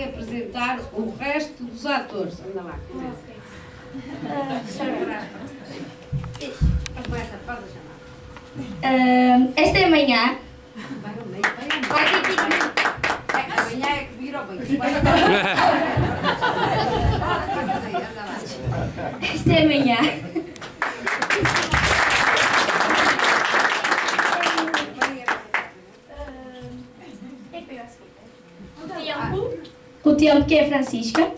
vai apresentar o resto dos atores. Anda lá, começa. Começa, faz a chamada. Esta manhã. Vai ao meio, vai ao meio. Amanhã é que vira ao meio. Esta manhã. O tempo que é a Francisca.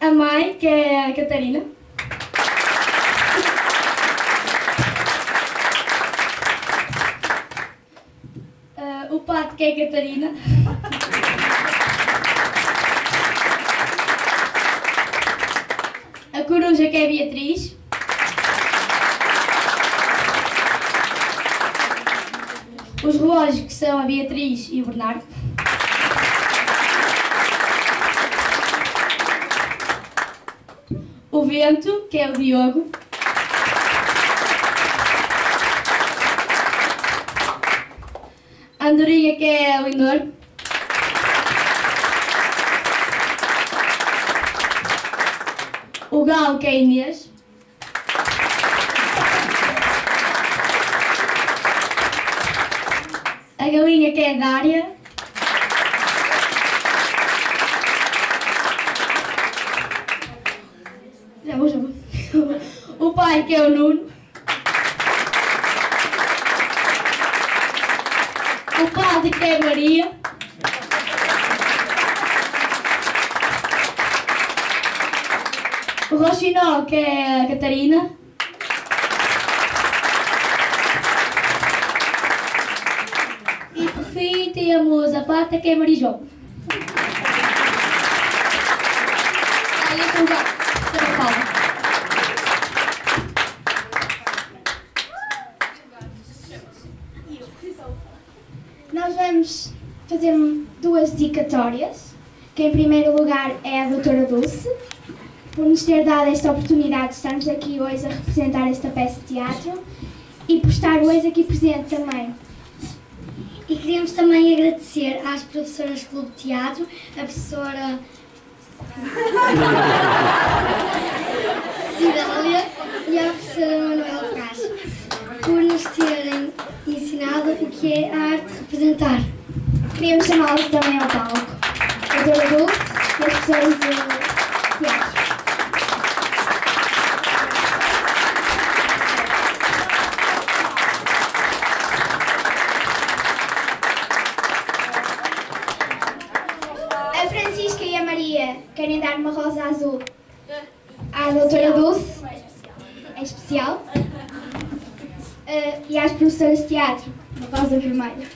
A mãe, que é a Catarina. O pato, que é a Catarina. A coruja, que é a Beatriz. Os relógios, que são a Beatriz e o Bernardo. O vento, que é o Diogo. A andorinha, que é a Leonor. O galo, que é a Inês. A galinha, que é a Dária. Já vou. O pai, que é o Nuno. O padre, que é a Maria. O roxinol, que é a Catarina. E por fim temos a pata, que é a Marijó. Olha, são já. Nós vamos fazer duas dedicatórias, que em primeiro lugar é a doutora Dulce, por nos ter dado esta oportunidade de estarmos aqui hoje a representar esta peça de teatro e por estar hoje aqui presente também. E queríamos também agradecer às professoras do Clube de Teatro, a professora Cidália e a professora Manuela Ferraz, por nos terem ensinado o que é a arte de representar. Queríamos chamá-los também ao palco, a doutora Dulce e as professoras de teatro. A Francisca e a Maria querem dar uma rosa azul à doutora Dulce, em especial, e às professoras de teatro, uma rosa vermelha.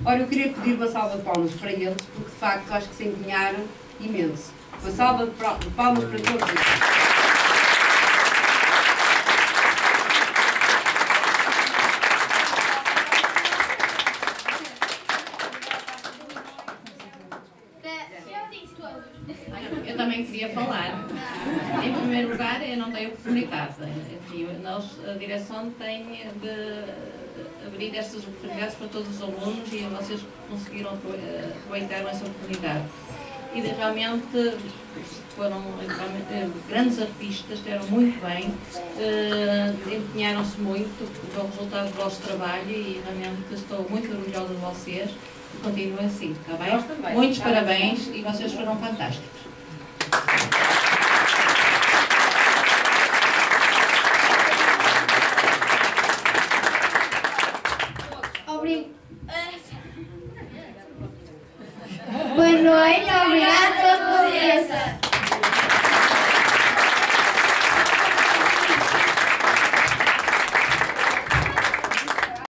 Ora, eu queria pedir uma salva de palmas para eles, porque de facto acho que se empenharam imenso. Uma salva de palmas para todos eles. Eu também queria falar. Em primeiro lugar, eu não tenho oportunidade. Enfim, a direção tem de abrir estas oportunidades para todos os alunos e vocês conseguiram aproveitar essa oportunidade. E realmente foram grandes artistas, estiveram muito bem, empenharam-se muito para o resultado do vosso trabalho e realmente estou muito orgulhosa de vocês. Continuem assim, está bem? Muitos parabéns e vocês foram fantásticos. Boa noite, obrigada pela presença.